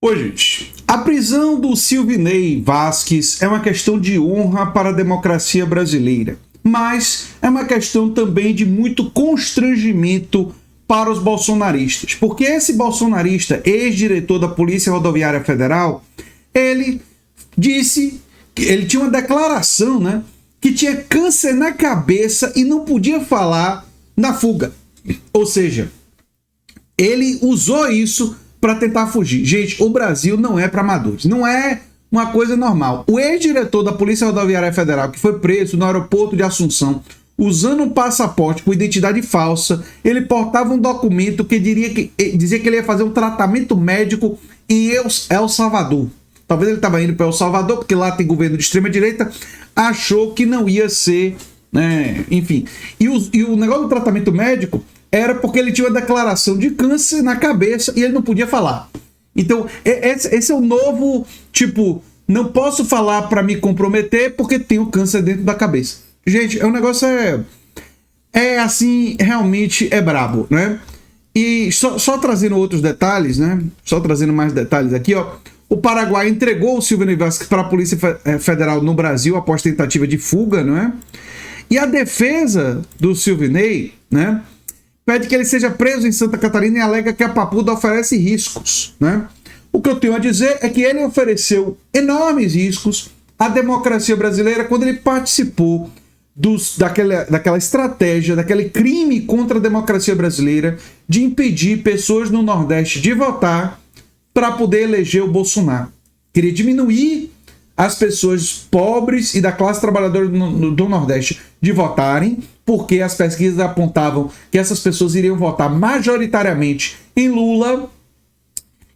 Oi, gente. A prisão do Silvinei Vasquez é uma questão de honra para a democracia brasileira, mas é uma questão também de muito constrangimento para os bolsonaristas, porque esse bolsonarista, ex-diretor da Polícia Rodoviária Federal, ele disse que ele tinha uma declaração, né, que tinha câncer na cabeça e não podia falar na fuga. Ou seja, ele usou isso para tentar fugir. Gente, o Brasil não é para amadores, não é uma coisa normal. O ex-diretor da Polícia Rodoviária Federal, que foi preso no aeroporto de Assunção, usando um passaporte com identidade falsa, ele portava um documento que dizia que ele ia fazer um tratamento médico em El Salvador. Talvez ele estava indo para El Salvador, porque lá tem governo de extrema-direita, achou que não ia ser, né, enfim. E o negócio do tratamento médico era porque ele tinha uma declaração de câncer na cabeça e ele não podia falar. Então, esse é o novo, tipo, não posso falar para me comprometer porque tenho câncer dentro da cabeça. Gente, o negócio assim, realmente é brabo, né? E só trazendo outros detalhes, né? Só trazendo mais detalhes aqui, ó. O Paraguai entregou o Silvinei Vasquez para a Polícia Federal no Brasil após tentativa de fuga, não é? E a defesa do Silvinei, né, pede que ele seja preso em Santa Catarina e alega que a Papuda oferece riscos, né? O que eu tenho a dizer é que ele ofereceu enormes riscos à democracia brasileira quando ele participou daquela estratégia, daquele crime contra a democracia brasileira de impedir pessoas no Nordeste de votar para poder eleger o Bolsonaro. Queria diminuir as pessoas pobres e da classe trabalhadora do Nordeste de votarem, porque as pesquisas apontavam que essas pessoas iriam votar majoritariamente em Lula,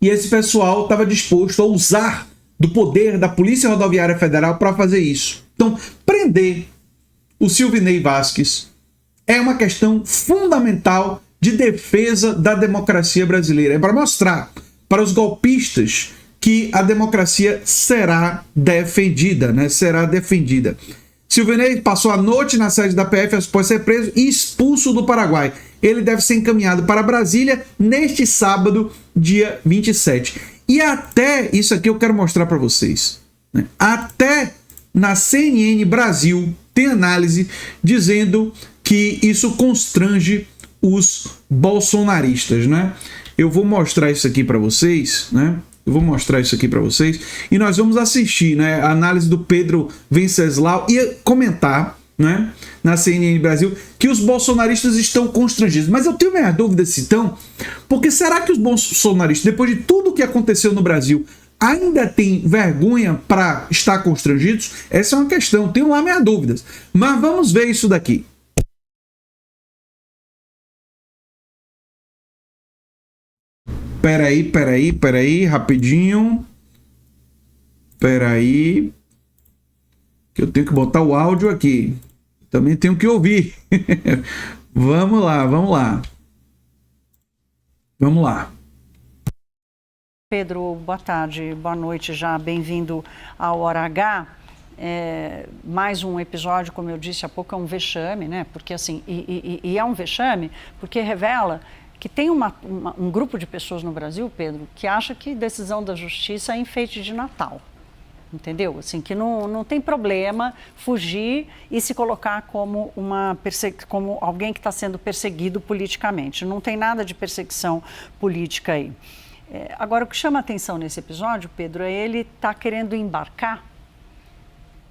e esse pessoal estava disposto a usar do poder da Polícia Rodoviária Federal para fazer isso. Então, prender o Silvinei Vasquez é uma questão fundamental de defesa da democracia brasileira. É para mostrar para os golpistas que a democracia será defendida, né? Será defendida. Silvinei passou a noite na sede da PF após ser preso e expulso do Paraguai. Ele deve ser encaminhado para Brasília neste sábado, dia 27. E até isso aqui eu quero mostrar para vocês, né? Até na CNN Brasil tem análise dizendo que isso constrange os bolsonaristas, né? Eu vou mostrar isso aqui para vocês, né? Eu vou mostrar isso aqui para vocês e nós vamos assistir, né, a análise do Pedro Venceslau e comentar, né, na CNN Brasil que os bolsonaristas estão constrangidos. Mas eu tenho minha dúvida se estão, porque será que os bolsonaristas, depois de tudo que aconteceu no Brasil, ainda têm vergonha para estar constrangidos? Essa é uma questão, tenho lá minhas dúvidas. Mas vamos ver isso daqui. Peraí, rapidinho. Peraí. Que eu tenho que botar o áudio aqui. Também tenho que ouvir. Vamos lá. Pedro, boa tarde, boa noite já, bem-vindo ao Hora H. Mais um episódio, como eu disse há pouco, é um vexame, né? Porque assim, e é um vexame porque revela que tem um grupo de pessoas no Brasil, Pedro, que acha que decisão da justiça é enfeite de Natal, entendeu? Assim, que não tem problema fugir e se colocar como como alguém que está sendo perseguido politicamente. Não tem nada de perseguição política aí. Agora, o que chama a atenção nesse episódio, Pedro, é ele estar querendo embarcar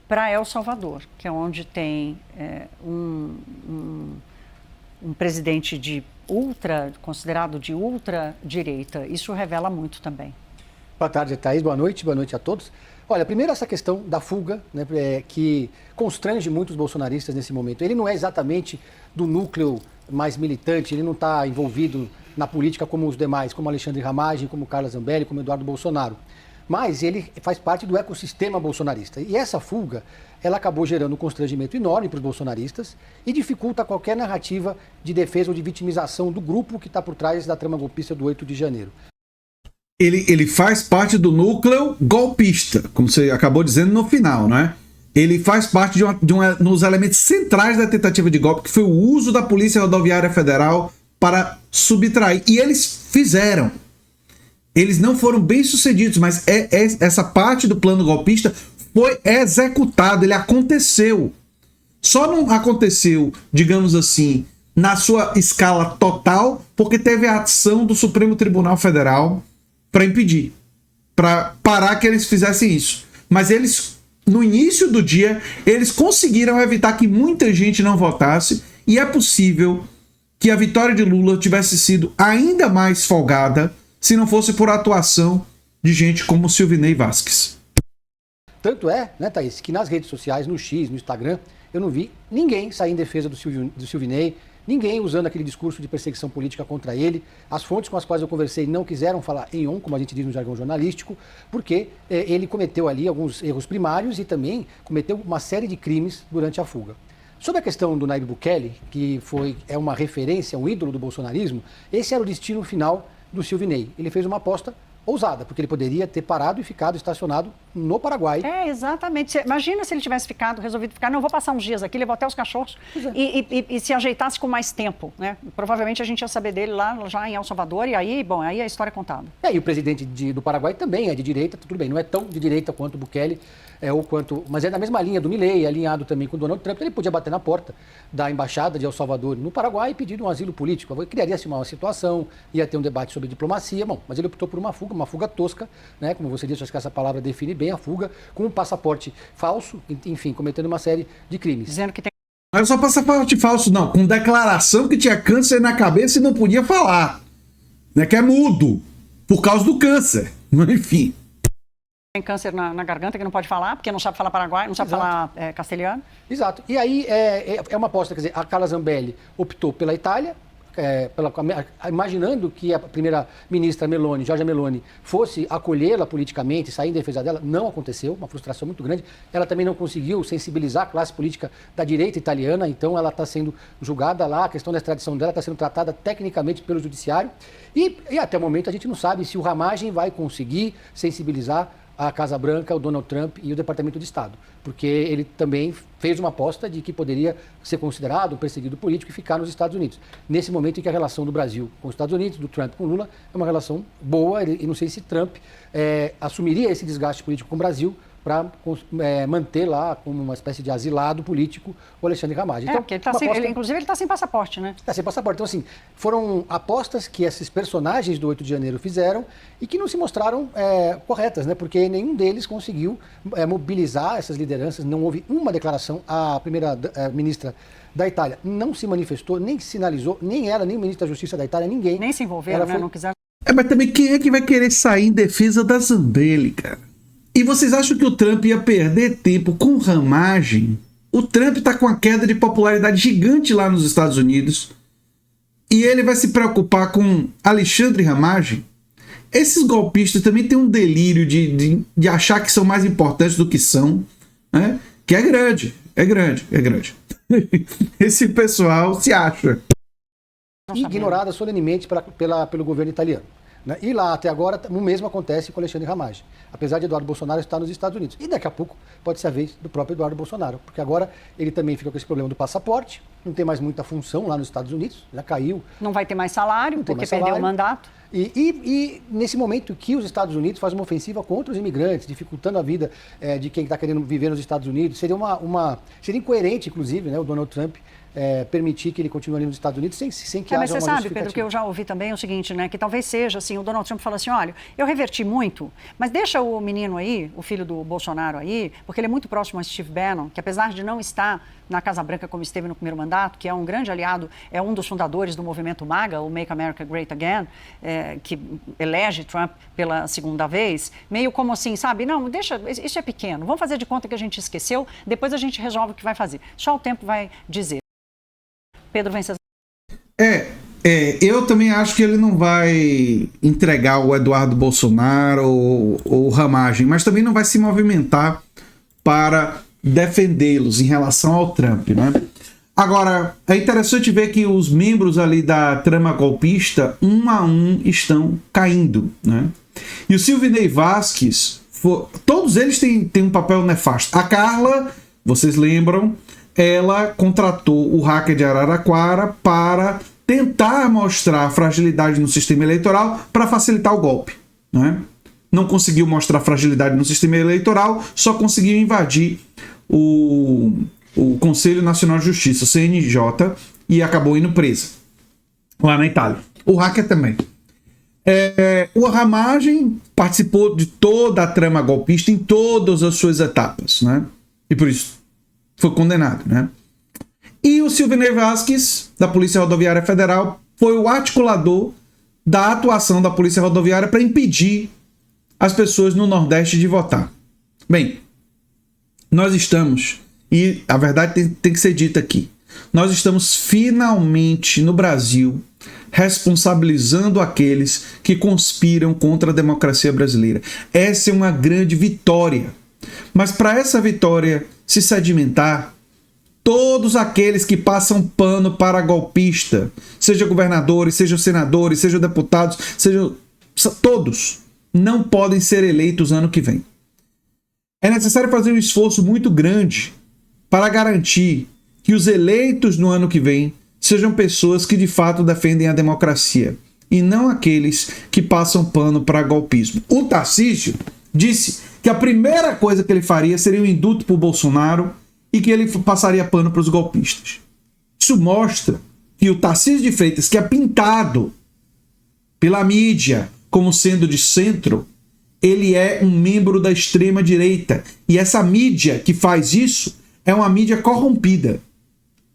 para El Salvador, que é onde tem um presidente considerado de ultradireita. Isso revela muito também. Boa tarde, Thaís. Boa noite a todos. Olha, primeiro essa questão da fuga, né, que constrange muito os bolsonaristas nesse momento. Ele não é exatamente do núcleo mais militante, ele não está envolvido na política como os demais, como Alexandre Ramagem, como Carla Zambelli, como Eduardo Bolsonaro. Mas ele faz parte do ecossistema bolsonarista. E essa fuga, ela acabou gerando um constrangimento enorme para os bolsonaristas e dificulta qualquer narrativa de defesa ou de vitimização do grupo que está por trás da trama golpista do 8 de janeiro. Ele faz parte do núcleo golpista, como você acabou dizendo no final, né? Ele faz parte dos elementos centrais da tentativa de golpe, que foi o uso da Polícia Rodoviária Federal para subtrair. E eles fizeram. Eles não foram bem sucedidos, mas essa parte do plano golpista foi executado, ele aconteceu. Só não aconteceu, digamos assim, na sua escala total, porque teve a ação do Supremo Tribunal Federal para impedir, para parar que eles fizessem isso. Mas eles, no início do dia, eles conseguiram evitar que muita gente não votasse, e é possível que a vitória de Lula tivesse sido ainda mais folgada se não fosse por atuação de gente como Silvinei Vasquez. Tanto é, né, Thaís, que nas redes sociais, no X, no Instagram, eu não vi ninguém sair em defesa do Silvinei, ninguém usando aquele discurso de perseguição política contra ele. As fontes com as quais eu conversei não quiseram falar em on, como a gente diz no jargão jornalístico, porque ele cometeu ali alguns erros primários e também cometeu uma série de crimes durante a fuga. Sobre a questão do Nayib Bukele, que é uma referência, um ídolo do bolsonarismo, esse era o destino final do Silvinei. Ele fez uma aposta ousada, porque ele poderia ter parado e ficado estacionado no Paraguai. Exatamente. Imagina se ele tivesse resolvido ficar, não, vou passar uns dias aqui, levar até os cachorros e se ajeitasse com mais tempo, né? Provavelmente a gente ia saber dele lá já em El Salvador, e aí, bom, aí a história é contada. E o presidente do Paraguai também é de direita, tudo bem, não é tão de direita quanto o Bukele, mas é da mesma linha do Milei, alinhado também com o Donald Trump. Ele podia bater na porta da embaixada de El Salvador no Paraguai e pedir um asilo político. Criaria-se uma situação, ia ter um debate sobre diplomacia, bom, mas ele optou por uma fuga tosca, né? Como você disse, acho que essa palavra define bem a fuga, com um passaporte falso, enfim, cometendo uma série de crimes. Dizendo que tem... Não é só passaporte falso, não, com declaração que tinha câncer na cabeça e não podia falar, né? Que é mudo, por causa do câncer, enfim. Tem câncer na garganta que não pode falar, porque não sabe falar paraguaio, não sabe falar castelhano. Exato. E aí é uma aposta, quer dizer, a Carla Zambelli optou pela Itália, imaginando que a primeira-ministra Giorgia Meloni, fosse acolhê-la politicamente, sair em defesa dela. Não aconteceu, uma frustração muito grande. Ela também não conseguiu sensibilizar a classe política da direita italiana, então ela está sendo julgada lá, a questão da extradição dela está sendo tratada tecnicamente pelo judiciário. E até o momento a gente não sabe se o Ramagem vai conseguir sensibilizar a Casa Branca, o Donald Trump e o Departamento de Estado, porque ele também fez uma aposta de que poderia ser considerado um perseguido político e ficar nos Estados Unidos. Nesse momento em que a relação do Brasil com os Estados Unidos, do Trump com Lula, é uma relação boa, e não sei se Trump assumiria esse desgaste político com o Brasil para manter lá como uma espécie de asilado político o Alexandre Ramagem. Então, porque inclusive ele está sem passaporte, né? Está sem passaporte. Então, assim, foram apostas que esses personagens do 8 de janeiro fizeram e que não se mostraram corretas, né? Porque nenhum deles conseguiu mobilizar essas lideranças. Não houve uma declaração. A primeira-ministra da Itália não se manifestou, nem sinalizou, nem ela, nem o ministro da Justiça da Itália, ninguém. Nem se envolveram, né? Não quiseram. Mas também quem é que vai querer sair em defesa da Zambelli, cara? E vocês acham que o Trump ia perder tempo com Ramagem? O Trump está com uma queda de popularidade gigante lá nos Estados Unidos. E ele vai se preocupar com Alexandre Ramagem? Esses golpistas também têm um delírio de achar que são mais importantes do que são, né? Que é grande. Esse pessoal se acha. Ignorada solenemente pelo governo italiano. Né? E lá, até agora, o mesmo acontece com Alexandre Ramagem, apesar de Eduardo Bolsonaro estar nos Estados Unidos. E daqui a pouco pode ser a vez do próprio Eduardo Bolsonaro, porque agora ele também fica com esse problema do passaporte, não tem mais muita função lá nos Estados Unidos, já caiu. Não vai ter mais salário, porque perdeu o mandato. E nesse momento que os Estados Unidos fazem uma ofensiva contra os imigrantes, dificultando a vida de quem está querendo viver nos Estados Unidos, seria seria incoerente, inclusive, né, o Donald Trump permitir que ele continue ali nos Estados Unidos sem que haja uma justificativa. Mas você sabe, Pedro, que eu já ouvi também o seguinte, né, que talvez seja assim, o Donald Trump fala assim, olha, eu reverti muito, mas deixa o menino aí, o filho do Bolsonaro aí, porque ele é muito próximo a Steve Bannon, que apesar de não estar na Casa Branca como esteve no primeiro mandato, que é um grande aliado, é um dos fundadores do movimento MAGA, o Make America Great Again, que elege Trump pela segunda vez, meio como assim, sabe, não, deixa, isso é pequeno, vamos fazer de conta que a gente esqueceu, depois a gente resolve o que vai fazer. Só o tempo vai dizer. Pedro Venceslau. Eu também acho que ele não vai entregar o Eduardo Bolsonaro ou o Ramagem, mas também não vai se movimentar para defendê-los em relação ao Trump, né? Agora, é interessante ver que os membros ali da trama golpista, um a um, estão caindo, né? E o Silvinei Vasquez, todos eles têm um papel nefasto. A Carla, vocês lembram, ela contratou o hacker de Araraquara para tentar mostrar a fragilidade no sistema eleitoral para facilitar o golpe, né? Não conseguiu mostrar fragilidade no sistema eleitoral, só conseguiu invadir o Conselho Nacional de Justiça, o CNJ, e acabou indo preso lá na Itália. O hacker também. O Ramagem participou de toda a trama golpista em todas as suas etapas, né? E por isso foi condenado, né? E o Silvinei Vasquez, da Polícia Rodoviária Federal, foi o articulador da atuação da Polícia Rodoviária para impedir as pessoas no Nordeste de votar. Bem, nós estamos, e a verdade tem que ser dita aqui, nós estamos finalmente no Brasil responsabilizando aqueles que conspiram contra a democracia brasileira. Essa é uma grande vitória. Mas para essa vitória se sedimentar, todos aqueles que passam pano para golpista, seja governadores, seja senadores, seja deputados, todos não podem ser eleitos ano que vem. É necessário fazer um esforço muito grande para garantir que os eleitos no ano que vem sejam pessoas que de fato defendem a democracia e não aqueles que passam pano para golpismo. O Tarcísio disse que a primeira coisa que ele faria seria um indulto para o Bolsonaro e que ele passaria pano para os golpistas. Isso mostra que o Tarcísio de Freitas, que é pintado pela mídia como sendo de centro, ele é um membro da extrema-direita. E essa mídia que faz isso é uma mídia corrompida.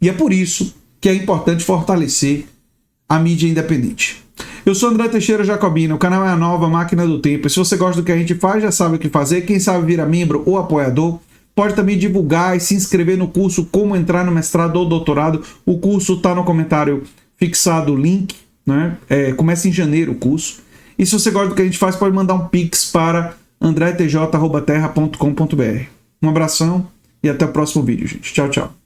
E é por isso que é importante fortalecer a mídia independente. Eu sou André Teixeira Jacobina, o canal é a Nova Máquina do Tempo. E se você gosta do que a gente faz, já sabe o que fazer. Quem sabe vira membro ou apoiador, pode também divulgar e se inscrever no curso Como Entrar no Mestrado ou Doutorado. O curso está no comentário fixado o link, né? Começa em janeiro o curso. E se você gosta do que a gente faz, pode mandar um pix para andretj@terra.com.br. Um abração e até o próximo vídeo, gente. Tchau, tchau.